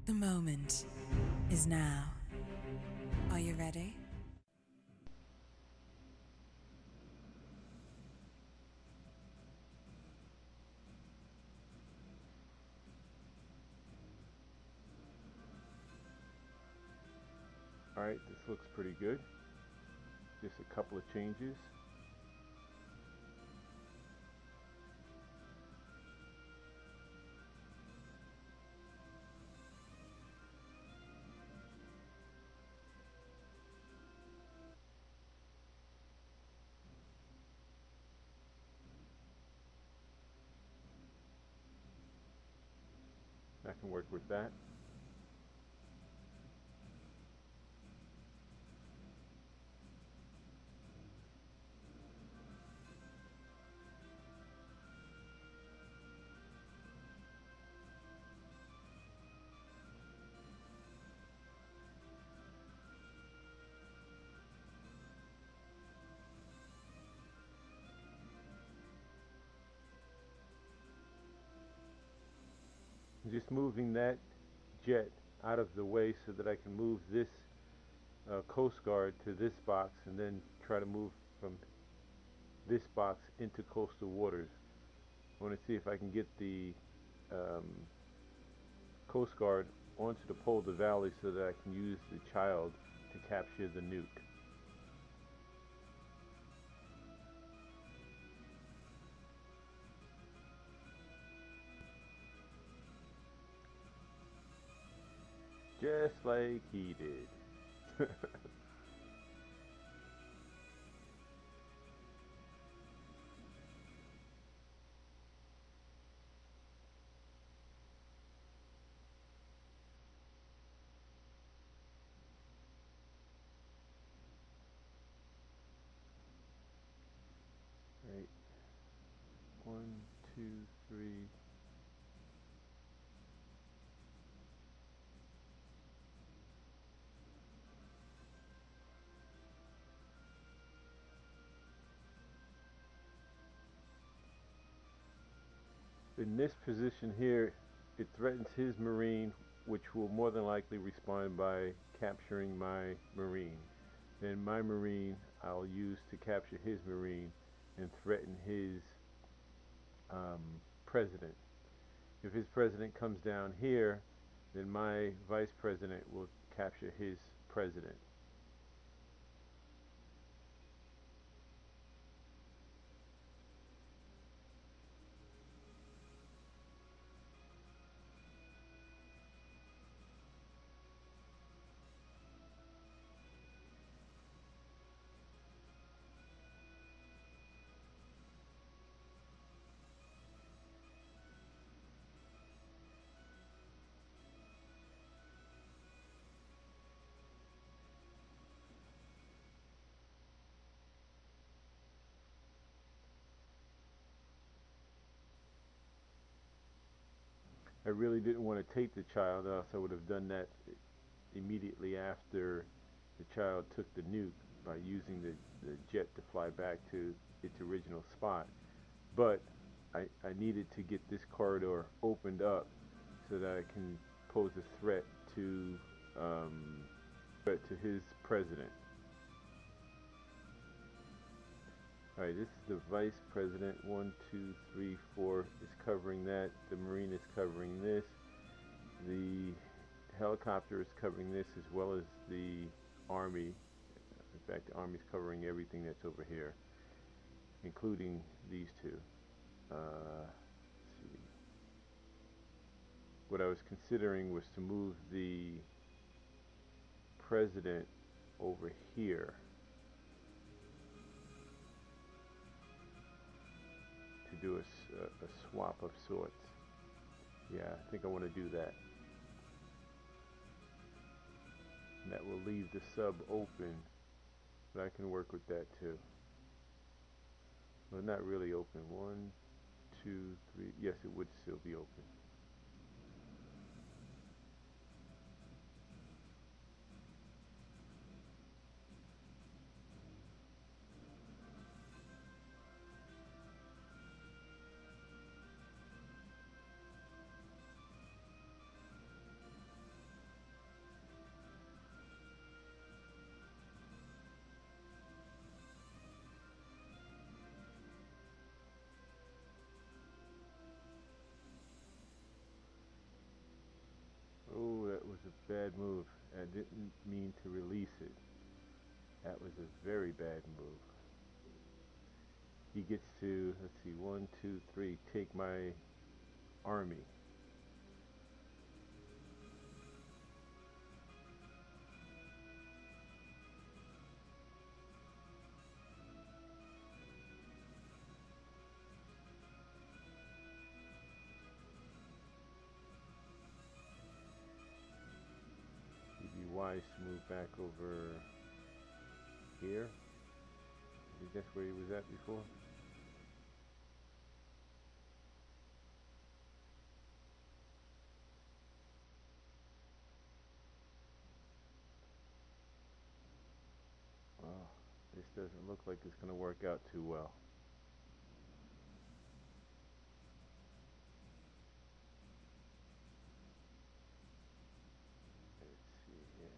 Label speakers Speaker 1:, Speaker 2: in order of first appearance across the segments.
Speaker 1: The moment is now. Are you ready?
Speaker 2: Alright, this looks pretty good. Just a couple of changes. I can work with that. Just moving that jet out of the way so that I can move this Coast Guard to this box and then try to move from this box into coastal waters. I want to see if I can get the Coast Guard onto the Polder Valley so that I can use the child to capture the nuke. Just like he did. Right. 1, 2, 3. In this position here, it threatens his Marine, which will more than likely respond by capturing my Marine. Then my Marine I'll use to capture his Marine and threaten his president. If his president comes down here, then my vice president will capture his president. I really didn't want to take the child, else I would have done that immediately after the child took the nuke by using the jet to fly back to its original spot. But I needed to get this corridor opened up so that I can pose a threat to his president. Alright, this is the vice president. 1, 2, 3, 4 is covering that. The Marine is covering this. The helicopter is covering this, as well as the Army. In fact, the Army is covering everything that's over here, including these two. Let's see. What I was considering was to move the president over here to do a swap of sorts. Yeah, I think I want to do that. And that will leave the sub open, but I can work with that too. Well, not really open. 1, 2, 3. Yes, it would still be open. was a bad move. I didn't mean to release it. That was a very bad move. He gets to, let's see, 1, 2, 3, take my army. He'd be wise to move back over here. I think that's where he was at before. Oh, this doesn't look like it's going to work out too well. Let's see here.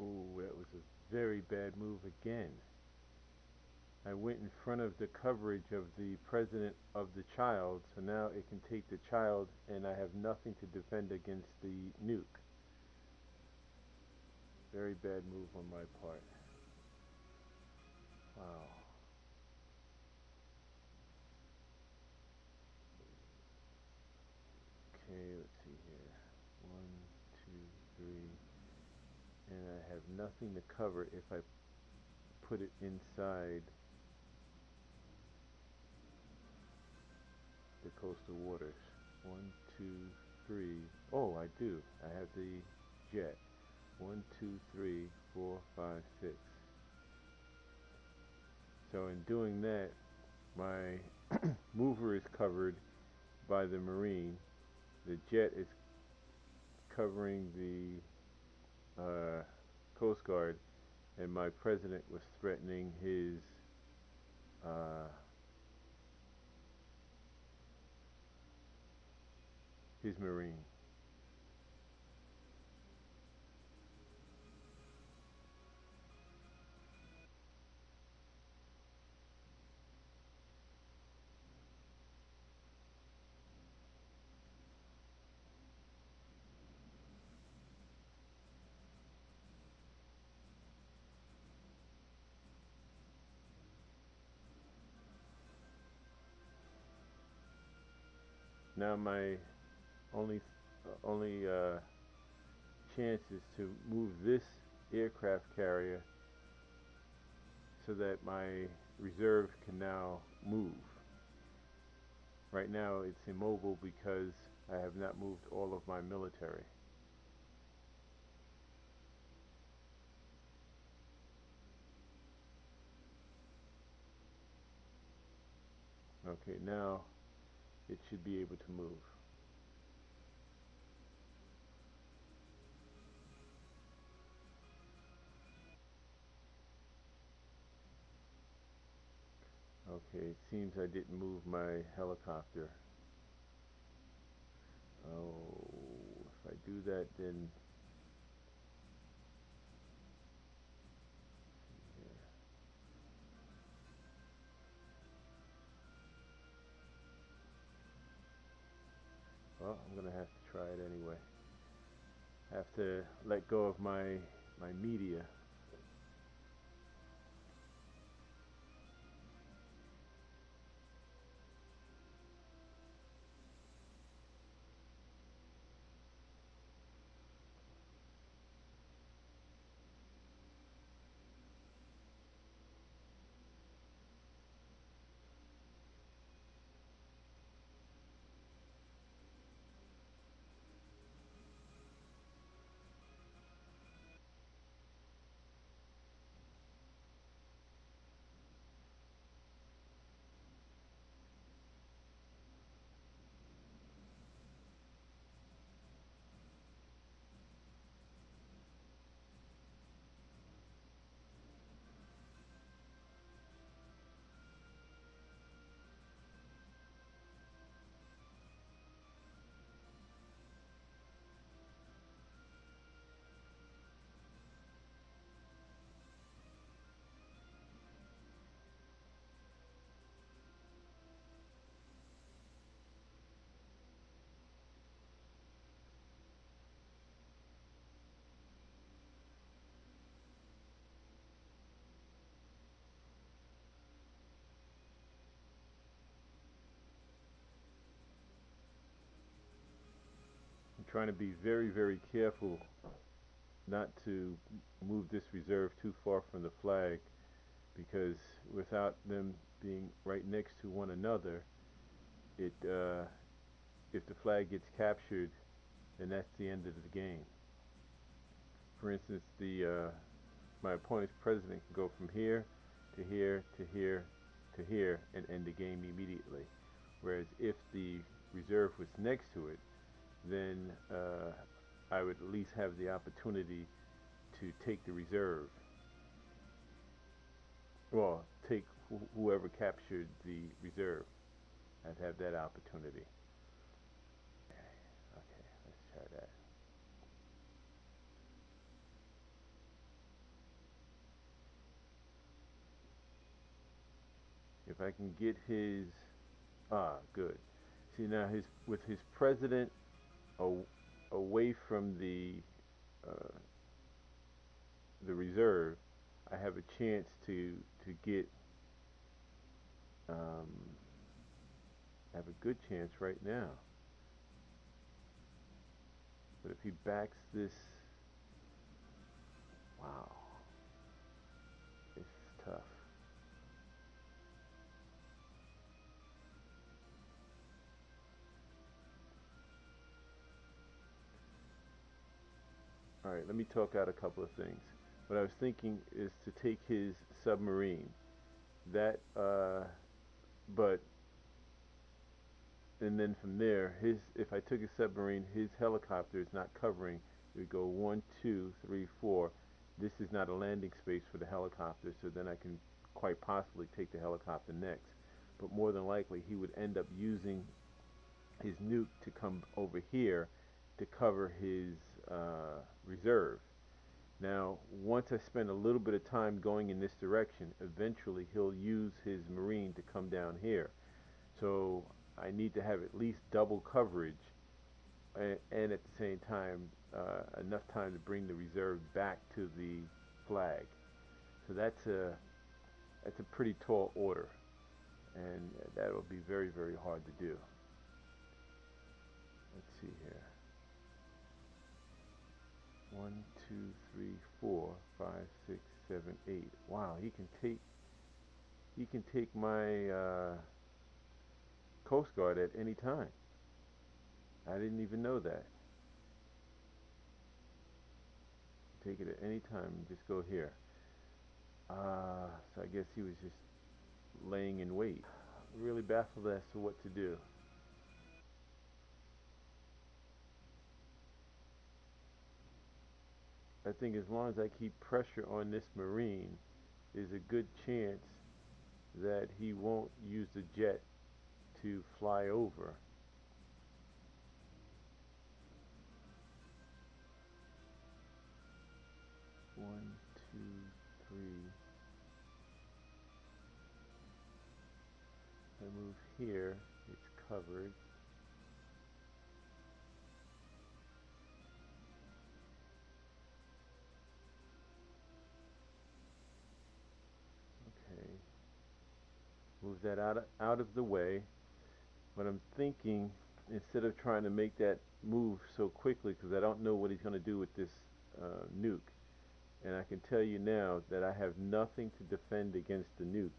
Speaker 2: Ooh, that was a very bad move again. I went in front of the coverage of the president of the child, so now it can take the child, and I have nothing to defend against the nuke. Very bad move on my part. Wow. Okay, let's see here. 1, 2, 3. And I have nothing to cover if I put it inside the coastal waters. 1, 2, 3. Oh, I do. I have the jet. 1, 2, 3, 4, 5, 6. So in doing that, my mover is covered by the Marine. The jet is covering the Coast Guard, and my president was threatening uh, his Marine. Now my only chance is to move this aircraft carrier so that my reserve can now move. Right now it's immobile because I have not moved all of my military. Okay, now it should be able to move. Okay, it seems I didn't move my helicopter. Oh, if I do that, then yeah. Well, I'm gonna have to try it anyway. Have to let go of my media. trying to be very, very careful not to move this reserve too far from the flag, because without them being right next to one another, it if the flag gets captured, then that's the end of the game. For instance, the my opponent's president can go from here to here to here to here and end the game immediately. Whereas if the reserve was next to it, then I would at least have the opportunity to take the reserve. Well, take whoever captured the reserve. I'd have that opportunity. Okay, let's try that. If I can get his, good. See now, with his president away from uh, the reserve, I have a chance to get I have a good chance right now. But if he backs this, wow, it's tough. All right, let me talk out a couple of things. What I was thinking is to take his submarine. That, but and then from there, his if I took his submarine, his helicopter is not covering. It would go 1, 2, 3, 4. This is not a landing space for the helicopter, so then I can quite possibly take the helicopter next. But more than likely, he would end up using his nuke to come over here to cover his reserve. Now, once I spend a little bit of time going in this direction, eventually he'll use his marine to come down here. So I need to have at least double coverage, and at the same time enough time to bring the reserve back to the flag. So that's a pretty tall order, and that will be very, very hard to do. Let's see here. 1, 2, 3, 4, 5, 6, 7, 8. Wow, he can take my Coast Guard at any time. I didn't even know that. Take it at any time and just go here. So I guess he was just laying in wait. Really baffled as to what to do. I think as long as I keep pressure on this Marine, there's a good chance that he won't use the jet to fly over. One, two, three. If I move here, it's covered. Okay. Move that out of the way. But I'm thinking, instead of trying to make that move so quickly, because I don't know what he's going to do with this nuke, and I can tell you now that I have nothing to defend against the nuke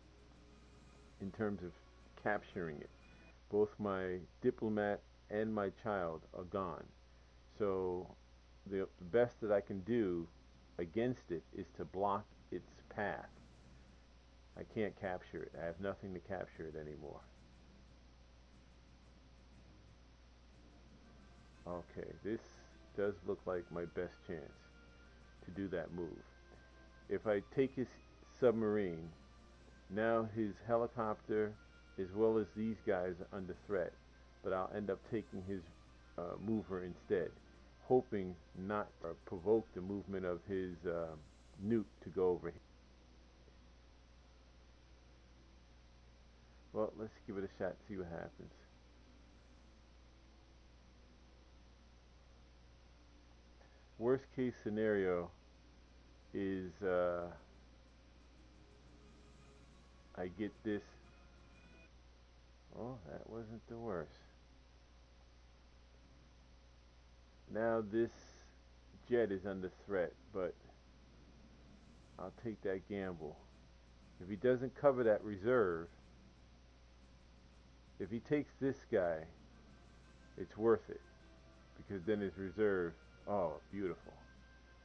Speaker 2: in terms of capturing it. Both my diplomat and my child are gone. So the best that I can do against it is to block its path. I can't capture it. I have nothing to capture it anymore. Okay, this does look like my best chance to do that move. If I take his submarine, now his helicopter as well as these guys are under threat, but I'll end up taking his mover instead, hoping not to provoke the movement of his nuke to go over here. Well, let's give it a shot and see what happens. Worst case scenario is I get this. Oh, that wasn't the worst. Now this jet is under threat, but I'll take that gamble. If he doesn't cover that reserve, if he takes this guy, it's worth it, because then his reserve, oh, beautiful.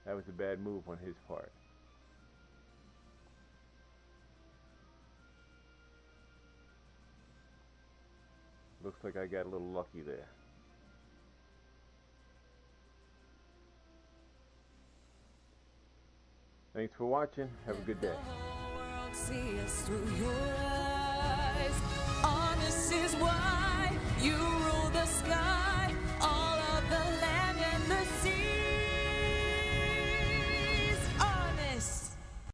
Speaker 2: That was a bad move on his part. Looks like I got a little lucky there. Thanks for watching. Have a good day.
Speaker 1: The whole world see us through your eyes.